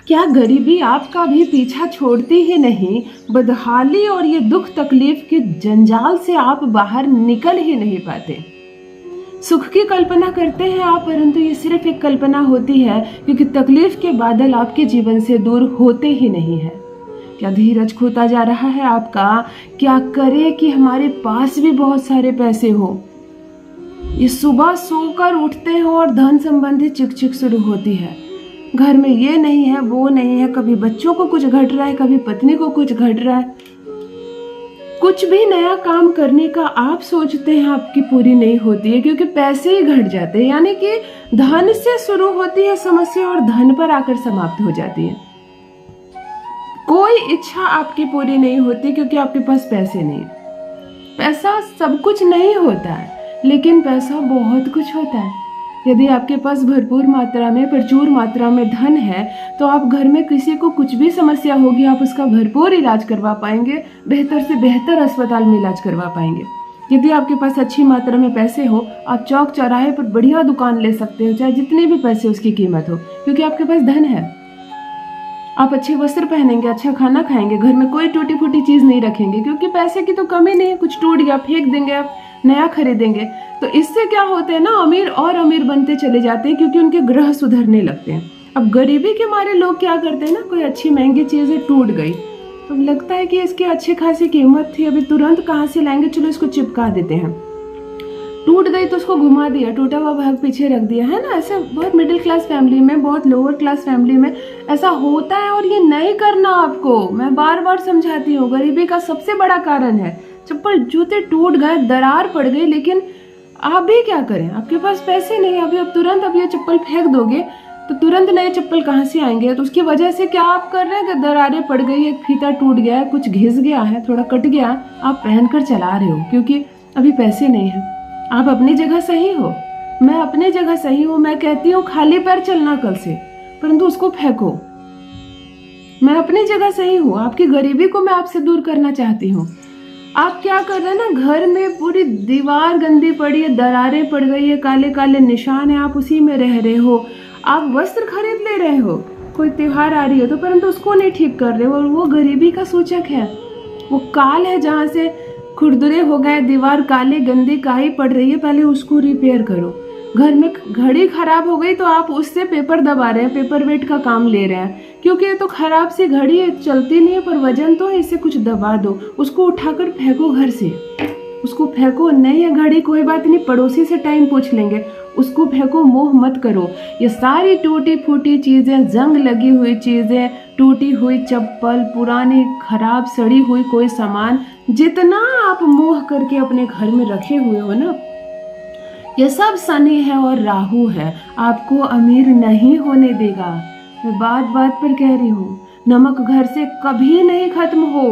क्या गरीबी आपका भी पीछा छोड़ती ही नहीं? बदहाली और ये दुख तकलीफ के जंजाल से आप बाहर निकल ही नहीं पाते। सुख की कल्पना करते हैं आप, परंतु ये सिर्फ एक कल्पना होती है, क्योंकि तकलीफ के बादल आपके जीवन से दूर होते ही नहीं है। क्या धीरज खोता जा रहा है आपका? क्या करे कि हमारे पास भी बहुत सारे पैसे हो, ये सुबह सोकर उठते हो और धन संबंधी चिक शुरू होती है। घर में ये नहीं है, वो नहीं है, कभी बच्चों को कुछ घट रहा है, कभी पत्नी को कुछ घट रहा है। कुछ भी नया काम करने का आप सोचते हैं, आपकी पूरी नहीं होती है, क्योंकि पैसे ही घट जाते हैं। यानी कि धन से शुरू होती है समस्या और धन पर आकर समाप्त हो जाती है। कोई इच्छा आपकी पूरी नहीं होती, क्योंकि आपके पास पैसे नहीं। पैसा सब कुछ नहीं होता है, लेकिन पैसा बहुत कुछ होता है। यदि आपके पास भरपूर मात्रा में, प्रचुर मात्रा में धन है, तो आप घर में किसी को कुछ भी समस्या होगी, आप उसका भरपूर इलाज करवा पाएंगे, बेहतर से बेहतर अस्पताल में इलाज करवा पाएंगे। यदि आपके पास अच्छी मात्रा में पैसे हो, आप चौक चौराहे पर बढ़िया दुकान ले सकते हो, चाहे जितने भी पैसे उसकी कीमत हो, क्योंकि आपके पास धन है। आप अच्छे वस्त्र पहनेंगे, अच्छा खाना खाएंगे, घर में कोई टूटी फूटी चीज नहीं रखेंगे, क्योंकि पैसे की तो कमी नहीं है। कुछ टूट गया फेंक देंगे, आप नया खरीदेंगे। तो इससे क्या होते हैं ना, अमीर और अमीर बनते चले जाते हैं, क्योंकि उनके ग्रह सुधरने लगते हैं। अब गरीबी के मारे लोग क्या करते हैं ना, कोई अच्छी महंगी चीज टूट गई तो लगता है कि इसकी अच्छी खासी कीमत थी, अभी तुरंत कहाँ से लाएंगे, चलो इसको चिपका देते हैं। टूट गई तो उसको घुमा दिया, टूटा हुआ भाग पीछे रख दिया, है ना। ऐसे बहुत मिडिल क्लास फैमिली में, बहुत लोअर क्लास फैमिली में ऐसा होता है। और ये नहीं करना आपको, मैं बार बार समझाती हूँ। गरीबी का सबसे बड़ा कारण है चप्पल जूते टूट गए, दरार पड़ गई, लेकिन आप भी क्या करें, आपके पास पैसे नहीं। अभी आप तुरंत अब ये चप्पल फेंक दोगे तो तुरंत नए चप्पल कहाँ से आएंगे। तो उसकी वजह से क्या आप कर रहे हैं कि दरारें पड़ गई, एक फीता टूट गया है, कुछ घिस गया है, थोड़ा कट गया, आप पहनकर चला रहे हो, क्योंकि अभी पैसे नहीं है। आप अपनी जगह सही हो, मैं अपनी जगह सही हूँ। मैं कहती हूँ खाली पैर चलना कल से, परंतु उसको फेंको। मैं अपनी जगह सही हूँ, आपकी गरीबी को मैं आपसे दूर करना चाहती हूँ। आप क्या कर रहे हैं ना, घर में पूरी दीवार गंदी पड़ी है, दरारें पड़ गई है, काले काले निशान है, आप उसी में रह रहे हो। आप वस्त्र खरीद ले रहे हो, कोई त्योहार आ रही हो तो, परंतु उसको नहीं ठीक कर रहे हो, और वो गरीबी का सूचक है। वो काल है जहाँ से खुरदुरे हो गए, दीवार काली गंदी काई पड़ रही है, पहले उसको रिपेयर करो। घर में घड़ी खराब हो गई तो आप उससे पेपर दबा रहे हैं, पेपर वेट का काम ले रहे हैं, क्योंकि ये तो खराब सी घड़ी है, चलती नहीं है, पर वजन तो है, इससे कुछ दबा दो। उसको उठाकर फेंको, घर से उसको फेंको। नहीं है घड़ी, कोई बात नहीं, पड़ोसी से टाइम पूछ लेंगे, उसको फेंको, मोह मत करो। ये सारी टूटी फूटी चीजें, जंग लगी हुई चीजें, टूटी हुई चप्पल, पुरानी खराब सड़ी हुई कोई सामान, जितना आप मोह करके अपने घर में रखे हुए हो ना, ये सब शनि है और राहु है, आपको अमीर नहीं होने देगा। मैं बात बात पर कह रही हूँ, नमक घर से कभी नहीं खत्म हो।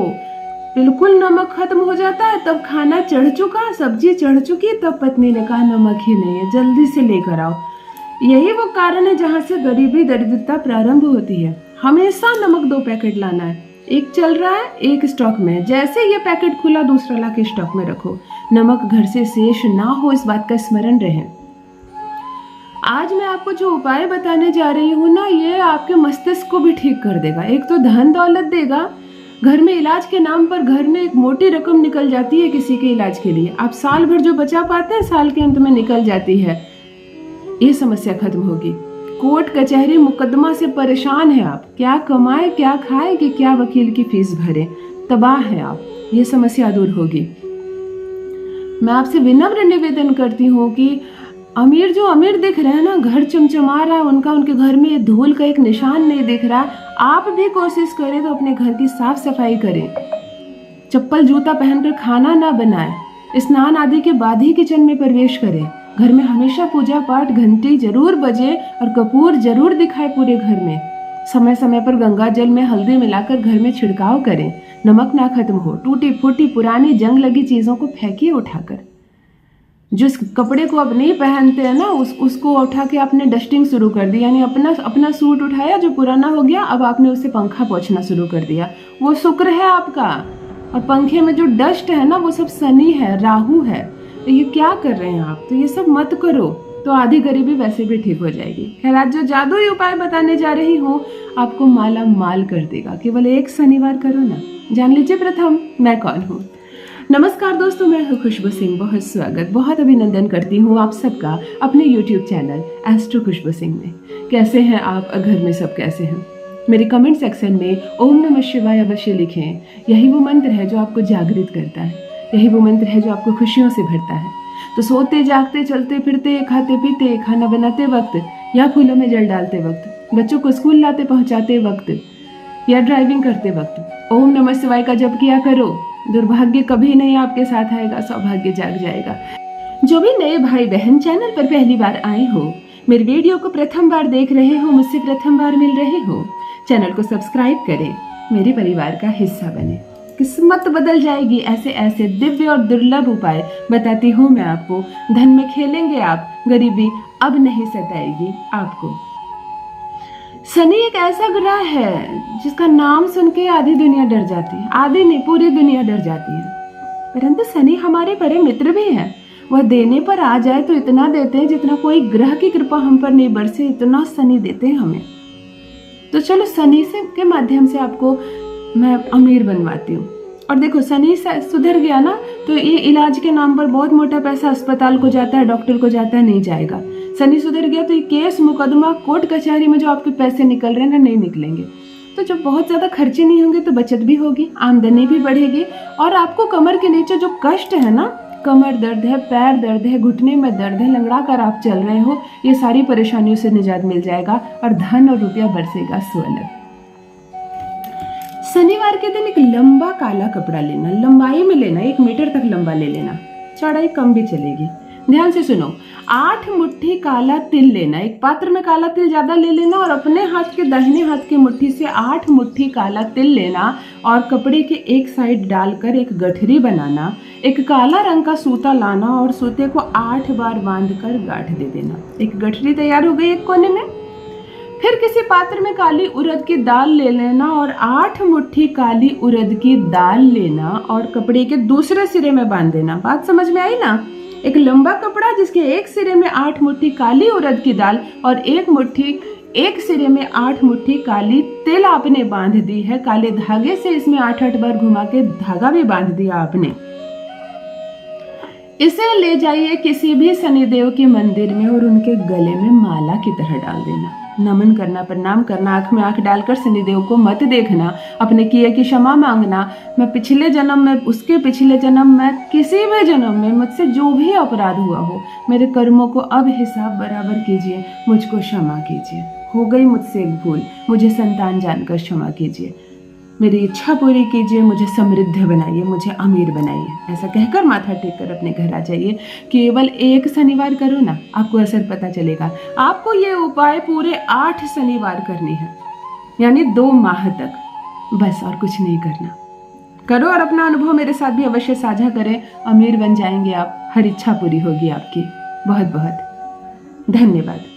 बिल्कुल नमक खत्म हो जाता है तब खाना चढ़ चुका, सब्जी चढ़ चुकी, तब पत्नी ने कहा नमक ही नहीं है, जल्दी से लेकर आओ। यही वो कारण है जहाँ से गरीबी दरिद्रता प्रारंभ होती है। हमेशा नमक 2 पैकेट लाना है, एक चल रहा है, एक स्टॉक में है। जैसे ये पैकेट खुला, दूसरा ला के स्टॉक में रखो। नमक घर से शेष ना हो, इस बात का स्मरण रहे। आज मैं आपको जो उपाय बताने जा रही हूँ ना, ये आपके मस्तिष्क को भी ठीक कर देगा। एक तो धन दौलत देगा, घर में इलाज के नाम पर घर में एक मोटी रकम निकल जाती है किसी के इलाज के लिए, आप साल भर जो बचा पाते हैं साल के अंत में निकल जाती है। ये समस्या खत्म होगी। कोर्ट कचहरी मुकदमा से परेशान है आप, क्या कमाए क्या खाए कि क्या वकील की फीस भरे, तबाह है आप, ये समस्या दूर होगी। मैं आपसे विनम्र निवेदन करती हूँ कि अमीर जो अमीर दिख रहे हैं ना, घर चमचमा रहा है उनका, उनके घर में ये धूल का एक निशान नहीं दिख रहा। आप भी कोशिश करें तो अपने घर की साफ सफाई करें, चप्पल जूता पहनकर खाना ना बनाएं, स्नान आदि के बाद ही किचन में प्रवेश करें। घर में हमेशा पूजा पाठ घंटी जरूर बजे और कपूर जरूर दिखाए पूरे घर में। समय समय पर गंगा जल में हल्दी मिलाकर घर में छिड़काव करें, नमक ना खत्म हो। टूटी फूटी पुरानी जंग लगी चीजों को फेंकिए उठाकर। जिस कपड़े को आप नहीं पहनते हैं ना, उसको उठा के आपने डस्टिंग शुरू कर दी, यानी अपना सूट उठाया जो पुराना हो गया, अब आपने उससे पंखा पोंछना शुरू कर दिया। वो शुक्र है आपका, और पंखे में जो डस्ट है ना, वो सब शनि है, राहु है। तो ये क्या कर रहे हैं आप, तो ये सब मत करो। तो आधी गरीबी वैसे भी ठीक हो जाएगी। खैर, आज जो जादुई उपाय बताने जा रही हूँ आपको माला माल कर देगा। केवल एक शनिवार करो ना। जान लीजिए प्रथम मैं कौन हूँ। नमस्कार दोस्तों, मैं हूँ खुशबू सिंह। बहुत स्वागत, बहुत अभिनंदन करती हूँ आप सबका अपने YouTube चैनल एस्ट्रो खुशबू सिंह में। कैसे हैं आप? घर में सब कैसे हैं? मेरे कमेंट सेक्शन में ओम नमः शिवाय अवश्य लिखें। यही वो मंत्र है जो आपको जागृत करता है, यही वो मंत्र है जो आपको खुशियों से भरता है। तो सोते जागते, चलते फिरते, खाते पीते, खाना बनाते वक्त या फूलों में जल डालते वक्त, बच्चों को स्कूल लाते पहुंचाते वक्त या ड्राइविंग करते वक्त ओम नमः शिवाय का जप किया करो। दुर्भाग्य कभी नहीं आपके साथ आएगा, सौभाग्य जाग जाएगा। जो भी नए भाई बहन चैनल पर पहली बार आए हो, मेरे वीडियो को प्रथम बार देख रहे हो, मुझसे प्रथम बार मिल रहे हो, चैनल को सब्सक्राइब करें, मेरे परिवार का हिस्सा बने। किस्मत बदल जाएगी। ऐसे ऐसे दिव्य और दुर्लभ उपाय बताती हूँ मैं आपको। धन में खेलेंगे आप, गरीबी अब नहीं सताएगी आपको। शनि एक ऐसा ग्रह है जिसका नाम सुन के आधी दुनिया डर जाती है। आधी नहीं, पूरी दुनिया डर जाती है। परंतु शनि हमारे बड़े मित्र भी है। वह देने पर आ जाए तो इतना देते हैं जितना कोई ग्रह की कृपा हम पर नहीं बरसे, इतना शनि देते हैं हमें। तो चलो शनि से के माध्यम से आपको मैं अमीर बनवाती हूँ। और देखो, शनि सुधर गया ना तो ये इलाज के नाम पर बहुत मोटा पैसा अस्पताल को जाता है, डॉक्टर को जाता है, नहीं जाएगा। शनि सुधर गया तो ये केस मुकदमा कोर्ट कचहरी में जो आपके पैसे निकल रहे हैं ना, नहीं निकलेंगे। तो जब बहुत ज़्यादा खर्चे नहीं होंगे तो बचत भी होगी, आमदनी भी बढ़ेगी। और आपको कमर के नीचे जो कष्ट है ना, कमर दर्द है, पैर दर्द है, घुटने में दर्द है, लंगड़ा कर आप चल रहे हो, ये सारी परेशानियों से निजात मिल जाएगा और धन और रुपया बरसेगा सुअलग। शनिवार के दिन एक लंबा काला कपड़ा लेना, लंबाई में लेना, 1 मीटर तक लंबा ले लेना, चौड़ाई कम भी चलेगी। ध्यान से सुनो, 8 मुट्ठी काला तिल लेना। एक पात्र में काला तिल ज्यादा ले लेना और अपने हाथ के दाहिने हाथ की मुट्ठी से 8 मुट्ठी काला तिल लेना और कपड़े के एक साइड डालकर एक गठरी बनाना। एक काला रंग का सूता लाना और सूते को 8 बार बांधकर गांठ दे देना। एक गठरी तैयार हो गई एक कोने में। फिर किसी पात्र में काली उड़द की दाल ले लेना और 8 मुट्ठी काली उड़द की दाल लेना और कपड़े के दूसरे सिरे में बांध देना। बात समझ में आई ना? एक लंबा कपड़ा जिसके एक सिरे में 8 मुट्ठी काली उड़द की दाल और एक सिरे में 8 मुट्ठी काली तिल आपने बांध दी है। काले धागे से इसमें 8-8 बार घुमा के धागा भी बांध दिया आपने। इसे ले जाइए किसी भी शनिदेव के मंदिर में और उनके गले में माला की तरह डाल देना। नमन करना, प्रणाम करना, आंख में आंख डालकर शनिदेव को मत देखना, अपने किए की क्षमा मांगना। मैं पिछले जन्म में, उसके पिछले जन्म में, किसी भी जन्म में मुझसे जो भी अपराध हुआ हो, मेरे कर्मों को अब हिसाब बराबर कीजिए, मुझको क्षमा कीजिए। हो गई मुझसे एक भूल, मुझे संतान जानकर क्षमा कीजिए, मेरी इच्छा पूरी कीजिए, मुझे समृद्ध बनाइए, मुझे अमीर बनाइए। ऐसा कहकर माथा टेक कर अपने घर आ जाइए। केवल एक शनिवार करो ना, आपको असर पता चलेगा। आपको ये उपाय पूरे 8 शनिवार करने हैं, यानी 2 माह तक, बस और कुछ नहीं करना। करो और अपना अनुभव मेरे साथ भी अवश्य साझा करें। अमीर बन जाएंगे आप, हर इच्छा पूरी होगी आपकी। बहुत बहुत धन्यवाद।